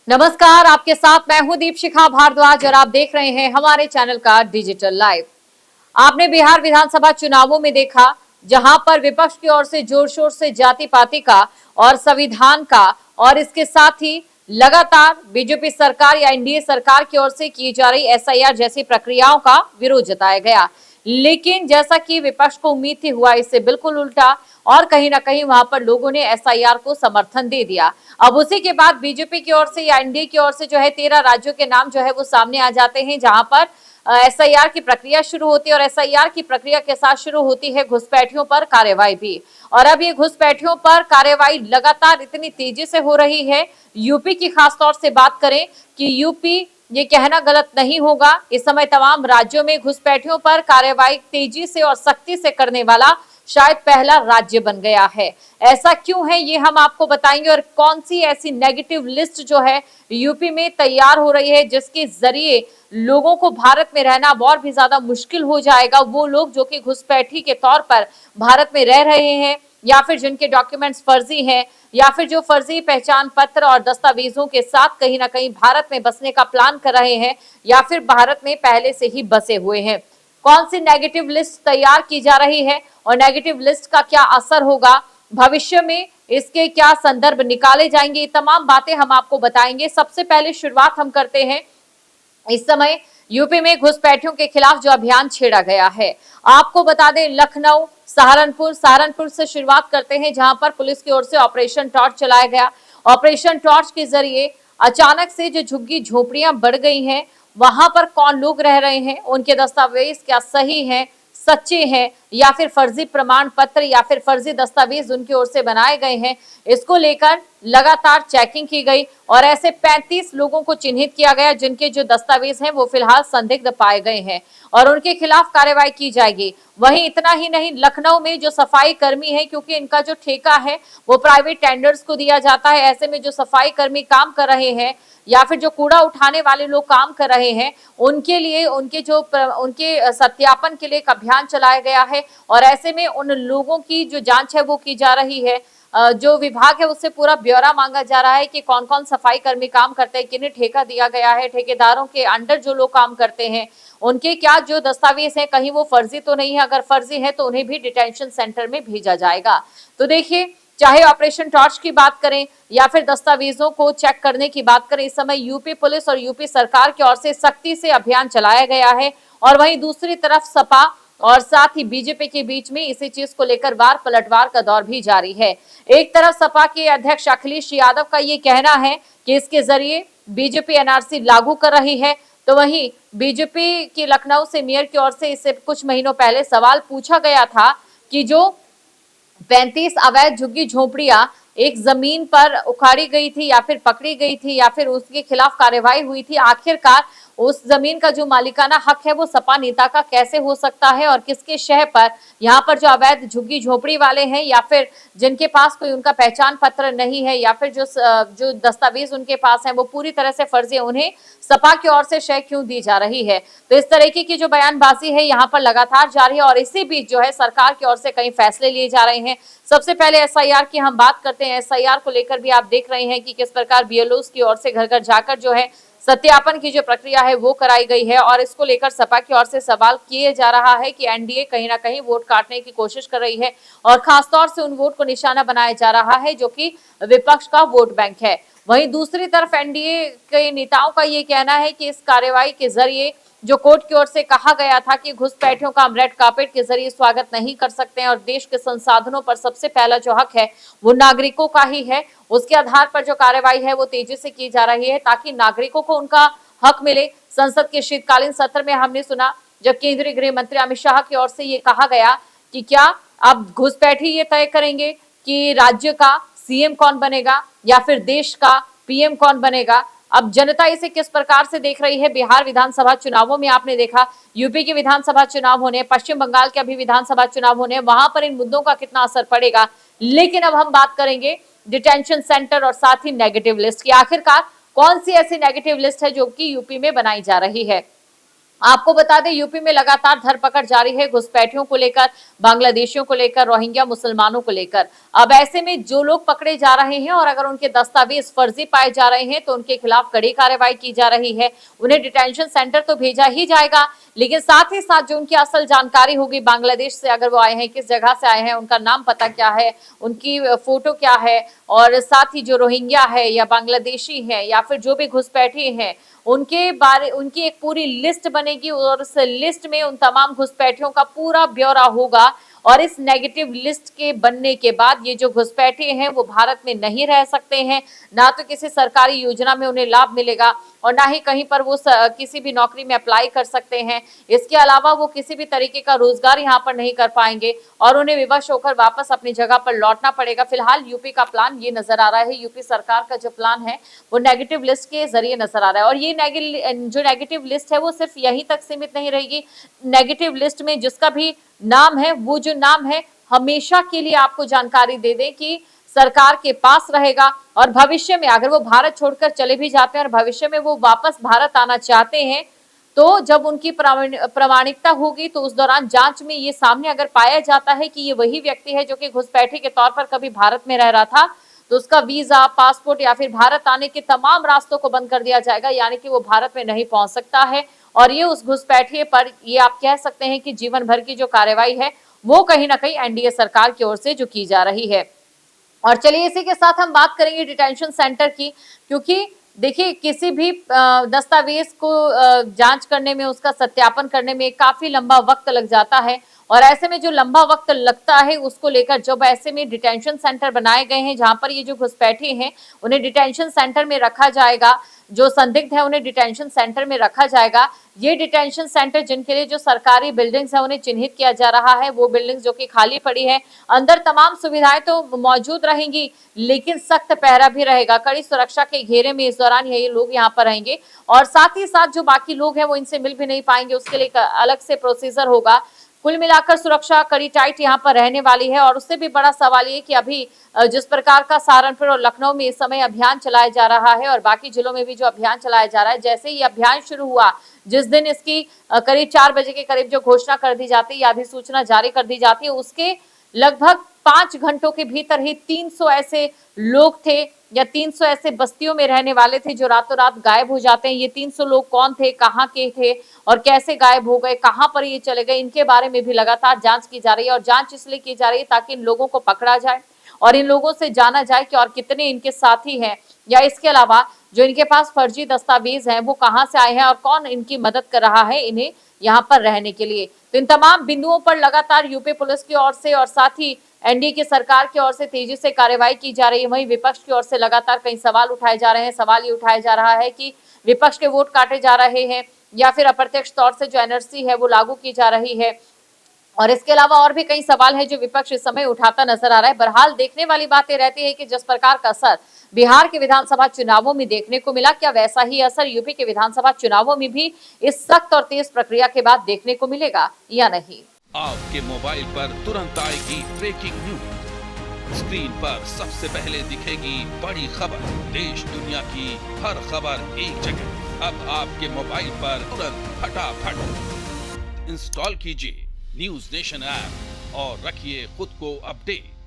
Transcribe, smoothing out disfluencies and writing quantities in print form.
नमस्कार, आपके साथ मैं हूं दीपशिखा भारद्वाज और आप देख रहे हैं हमारे चैनल का डिजिटल लाइव। आपने बिहार विधानसभा चुनावों में देखा जहां पर विपक्ष की ओर से जोर शोर से जाति पाति का और संविधान का और इसके साथ ही लगातार बीजेपी सरकार या एनडीए सरकार की ओर से की जा रही एसआईआर जैसी प्रक्रियाओं का विरोध जताया गया। लेकिन जैसा कि विपक्ष को उम्मीद थी हुआ इससे बिल्कुल उल्टा और कहीं ना कहीं वहां पर लोगों ने एसआईआर को समर्थन दे दिया। अब उसी के बाद बीजेपी की ओर से या एनडीए की ओर से जो है 13 राज्यों के नाम जो है वो सामने आ जाते हैं जहां पर एसआईआर की प्रक्रिया शुरू होती है और एसआईआर की प्रक्रिया के साथ शुरू होती है घुसपैठियों पर कार्यवाही भी। और अब ये घुसपैठियों पर कार्यवाही लगातार इतनी तेजी से हो रही है। यूपी की खासतौर से बात करें कि यूपी, ये कहना गलत नहीं होगा, इस समय तमाम राज्यों में घुसपैठियों पर कार्यवाही तेजी से और सख्ती से करने वाला शायद पहला राज्य बन गया है। ऐसा क्यों है ये हम आपको बताएंगे और कौन सी ऐसी नेगेटिव लिस्ट जो है यूपी में तैयार हो रही है जिसके जरिए लोगों को भारत में रहना और भी ज्यादा मुश्किल हो जाएगा। वो लोग जो कि घुसपैठी के तौर पर भारत में रह रहे हैं या फिर जिनके डॉक्यूमेंट्स फर्जी हैं या फिर जो फर्जी पहचान पत्र और दस्तावेजों के साथ कहीं ना कहीं भारत में बसने का प्लान कर रहे हैं या फिर भारत में पहले से ही बसे हुए हैं। कौन सी नेगेटिव लिस्ट तैयार की जा रही है और नेगेटिव लिस्ट का क्या असर होगा भविष्य में, इसके क्या संदर्भ निकाले जाएंगे, ये तमाम बातें हम आपको बताएंगे। सबसे पहले शुरुआत हम करते हैं इस समय यूपी में घुसपैठियों के खिलाफ जो अभियान छेड़ा गया है। आपको बता दें लखनऊ, सहारनपुर से शुरुआत करते हैं जहां पर पुलिस की ओर से ऑपरेशन टॉर्च चलाया गया। ऑपरेशन टॉर्च के जरिए अचानक से जो झुग्गी झोपड़ियां बढ़ गई हैं वहां पर कौन लोग रह रहे हैं, उनके दस्तावेज क्या सही हैं, सच्चे हैं या फिर फर्जी प्रमाण पत्र या फिर फर्जी दस्तावेज उनकी ओर से बनाए गए हैं, इसको लेकर लगातार चेकिंग की गई और ऐसे 35 लोगों को चिन्हित किया गया जिनके जो दस्तावेज हैं वो फिलहाल संदिग्ध पाए गए हैं और उनके खिलाफ कार्रवाई की जाएगी। वहीं इतना ही नहीं, लखनऊ में जो सफाई कर्मी है, क्योंकि इनका जो ठेका है वो प्राइवेट टेंडर्स को दिया जाता है, ऐसे में जो सफाई कर्मी काम कर रहे हैं या फिर जो कूड़ा उठाने वाले लोग काम कर रहे हैं उनके लिए उनके सत्यापन के लिए एक अभियान चलाया गया है और ऐसे में उन लोगों की जो जांच है वो की जा रही है। जो विभाग है उससे पूरा ब्यौरा मांगा जा रहा है कि कौन कौन सफाई कर्मी काम करते हैं, किन्हें ठेका दिया गया है, ठेकेदारों के अंडर जो लोग काम करते हैं उनके क्या जो दस्तावेज हैं कहीं वो फर्जी तो नहीं है, अगर फर्जी है तो उन्हें भी डिटेंशन सेंटर में भेजा जाएगा। तो देखिए, चाहे ऑपरेशन टॉर्च की बात करें या फिर दस्तावेजों को चेक करने की बात करें, इस समय यूपी पुलिस और यूपी सरकार की ओर से सख्ती से अभियान चलाया गया है और वहीं दूसरी तरफ सपा और साथ ही बीजेपी के बीच में इसी चीज को लेकर वार पलटवार का दौर भी जारी है। एक तरफ सपा के अध्यक्ष अखिलेश यादव का ये कहना है कि इसके जरिए बीजेपी एनआरसी लागू कर रही है, तो वहीं बीजेपी की लखनऊ से मेयर की ओर से इससे कुछ महीनों पहले सवाल पूछा गया था कि जो 35 अवैध झुग्गी झोपड़ियां एक जमीन पर उखाड़ी गई थी या फिर पकड़ी गई थी या फिर उसके खिलाफ कार्यवाही हुई थी, आखिरकार उस जमीन का जो मालिकाना हक है वो सपा नेता का कैसे हो सकता है और किसके शह पर यहाँ पर जो अवैध झुग्गी झोपड़ी वाले हैं या फिर जिनके पास कोई उनका पहचान पत्र नहीं है या फिर जो दस्तावेज उनके पास है वो पूरी तरह से फर्जी है, उन्हें सपा की ओर से शह क्यों दी जा रही है। तो इस तरीके की जो बयानबाजी है यहाँ पर लगातार जारी है और इसी बीच जो है सरकार की ओर से कई फैसले लिए जा रहे हैं। सबसे पहले एसआईआर की हम बात करते हैं। एसआईआर को लेकर भी आप देख रहे हैं कि किस प्रकार बीएलओस की ओर से घर घर जाकर जो है सत्यापन की जो प्रक्रिया है वो कराई गई है और इसको लेकर सपा की ओर से सवाल किए जा रहा है कि एनडीए कहीं ना कहीं वोट काटने की कोशिश कर रही है और खासतौर से उन वोट को निशाना बनाया जा रहा है जो कि विपक्ष का वोट बैंक है। वहीं दूसरी तरफ एनडीए के नेताओं का ये कहना है कि इस कार्रवाई के जरिए जो कोर्ट की ओर से कहा गया था कि घुसपैठियों का हम रेड कार्पेट के जरिए स्वागत नहीं कर सकते हैं और देश के संसाधनों पर सबसे पहला जो हक है वो नागरिकों का ही है, उसके आधार पर जो कार्रवाई है वो तेजी से की जा रही है ताकि नागरिकों को उनका हक मिले। संसद के शीतकालीन सत्र में हमने सुना जब केंद्रीय गृह मंत्री अमित शाह की ओर से ये कहा गया कि क्या अब घुसपैठी ये तय करेंगे कि राज्य का सीएम कौन बनेगा या फिर देश का पीएम कौन बनेगा। अब जनता इसे किस प्रकार से देख रही है। बिहार विधानसभा चुनावों में आपने देखा, यूपी के विधानसभा चुनाव होने, पश्चिम बंगाल के अभी विधानसभा चुनाव होने, वहां पर इन मुद्दों का कितना असर पड़ेगा। लेकिन अब हम बात करेंगे डिटेंशन सेंटर और साथ ही नेगेटिव लिस्ट की। आखिरकार कौन सी ऐसी नेगेटिव लिस्ट है जो कि यूपी में बनाई जा रही है। आपको बता दें यूपी में लगातार धरपकड़ जारी है घुसपैठियों को लेकर, बांग्लादेशियों को लेकर, रोहिंग्या मुसलमानों को लेकर। अब ऐसे में जो लोग पकड़े जा रहे हैं और अगर उनके दस्तावेज फर्जी पाए जा रहे हैं तो उनके खिलाफ कड़ी कार्रवाई की जा रही है। उन्हें डिटेंशन सेंटर तो भेजा ही जाएगा, लेकिन साथ ही साथ जो उनकी असल जानकारी होगी, बांग्लादेश से अगर वो आए हैं, किस जगह से आए हैं, उनका नाम पता क्या है, उनकी फोटो क्या है, और साथ ही जो रोहिंग्या है या बांग्लादेशी है या फिर जो भी घुसपैठी हैं उनकी एक पूरी लिस्ट बनेगी और उस लिस्ट में उन तमाम घुसपैठियों का पूरा ब्यौरा होगा। और इस नेगेटिव लिस्ट के बनने के बाद ये जो घुसपैठे हैं वो भारत में नहीं रह सकते हैं, ना तो किसी सरकारी योजना में उन्हें लाभ मिलेगा और ना ही कहीं पर वो किसी भी नौकरी में अप्लाई कर सकते हैं। इसके अलावा वो किसी भी तरीके का रोजगार यहाँ पर नहीं कर पाएंगे और उन्हें विवश होकर वापस अपनी जगह पर लौटना पड़ेगा। फिलहाल यूपी का प्लान ये नजर आ रहा है, यूपी सरकार का जो प्लान है वो नेगेटिव लिस्ट के जरिए नजर आ रहा है। और ये जो नेगेटिव लिस्ट है वो सिर्फ यहीं तक सीमित नहीं रहेगी। नेगेटिव लिस्ट में जिसका भी नाम है, वो जो नाम है हमेशा के लिए आपको जानकारी दे दें कि सरकार के पास रहेगा और भविष्य में अगर वो भारत छोड़कर चले भी जाते हैं और भविष्य में वो वापस भारत आना चाहते हैं तो जब उनकी प्रामाणिकता होगी तो उस दौरान जांच में ये सामने अगर पाया जाता है कि ये वही व्यक्ति है जो कि घुसपैठे के तौर पर कभी भारत में रह रहा था, तो उसका वीजा, पासपोर्ट या फिर भारत आने के तमाम रास्तों को बंद कर दिया जाएगा, यानी कि वो भारत में नहीं पहुंच सकता है। और ये उस घुसपैठिए पर ये आप कह सकते हैं कि जीवन भर की जो कार्रवाई है वो कहीं ना कहीं एनडीए सरकार की ओर से जो की जा रही है। और चलिए इसी के साथ हम बात करेंगे डिटेंशन सेंटर की, क्योंकि देखिए किसी भी दस्तावेज को जांच करने में, उसका सत्यापन करने में काफी लंबा वक्त लग जाता है और ऐसे में जो लंबा वक्त लगता है उसको लेकर जब ऐसे में डिटेंशन सेंटर बनाए गए हैं जहां पर ये जो घुसपैठे हैं उन्हें डिटेंशन सेंटर में रखा जाएगा, जो संदिग्ध है उन्हें डिटेंशन सेंटर में रखा जाएगा। ये डिटेंशन सेंटर जिनके लिए जो सरकारी बिल्डिंग्स है उन्हें चिन्हित किया जा रहा है, वो बिल्डिंग्स जो कि खाली पड़ी है, अंदर तमाम सुविधाएं तो मौजूद रहेंगी लेकिन सख्त पहरा भी रहेगा। कड़ी सुरक्षा के घेरे में इस दौरान ये लोग यहाँ पर रहेंगे और साथ ही साथ जो बाकी लोग हैं वो इनसे मिल भी नहीं पाएंगे, उसके लिए अलग से प्रोसीजर होगा। कुल मिलाकर सुरक्षा कड़ी टाइट यहाँ पर रहने वाली है। और उससे भी बड़ा सवाल ये कि अभी जिस प्रकार का सहारनपुर और लखनऊ में इस समय अभियान चलाया जा रहा है और बाकी जिलों में भी जो अभियान चलाया जा रहा है, जैसे ही अभियान शुरू हुआ, जिस दिन इसकी करीब 4 बजे के करीब जो घोषणा कर दी जाती है या अधिसूचना जारी कर दी जाती है, उसके लगभग 5 घंटों के भीतर ही 300 ऐसे लोग थे या 300 ऐसे बस्तियों में रहने वाले थे जो रातों रात गायब हो जाते हैं। ये 300 लोग कौन थे, कहाँ के थे और कैसे गायब हो गए, कहाँ पर ये चले गए, इनके बारे में भी लगातार जांच की जा रही है। और जांच इसलिए की जा रही है ताकि इन लोगों को पकड़ा जाए और इन लोगों से जाना जाए कि और कितने इनके साथी हैं या इसके अलावा जो इनके पास फर्जी दस्तावेज हैं वो कहाँ से आए हैं और कौन इनकी मदद कर रहा है इन्हें यहाँ पर रहने के लिए। तो इन तमाम बिंदुओं पर लगातार यूपी पुलिस की ओर से और साथ ही एनडीए की सरकार की ओर से तेजी से कार्रवाई की जा रही है। वहीं विपक्ष की ओर से लगातार कई सवाल उठाए जा रहे हैं। सवाल ये उठाया जा रहा है कि विपक्ष के वोट काटे जा रहे हैं या फिर अप्रत्यक्ष तौर से जो एनआरसी है वो लागू की जा रही है। और इसके अलावा और भी कई सवाल है जो विपक्ष इस समय उठाता नजर आ रहा है। बहरहाल देखने वाली बात रहती है कि जिस प्रकार का असर बिहार के विधानसभा चुनावों में देखने को मिला, क्या वैसा ही असर यूपी के विधानसभा चुनावों में भी इस सख्त और तेज प्रक्रिया के बाद देखने को मिलेगा या नहीं। आपके मोबाइल पर तुरंत आएगी ब्रेकिंग न्यूज, स्क्रीन पर सबसे पहले दिखेगी बड़ी खबर, देश दुनिया की हर खबर एक जगह। अब आपके मोबाइल पर तुरंत फटाफट इंस्टॉल कीजिए न्यूज नेशन ऐप और रखिए खुद को अपडेट।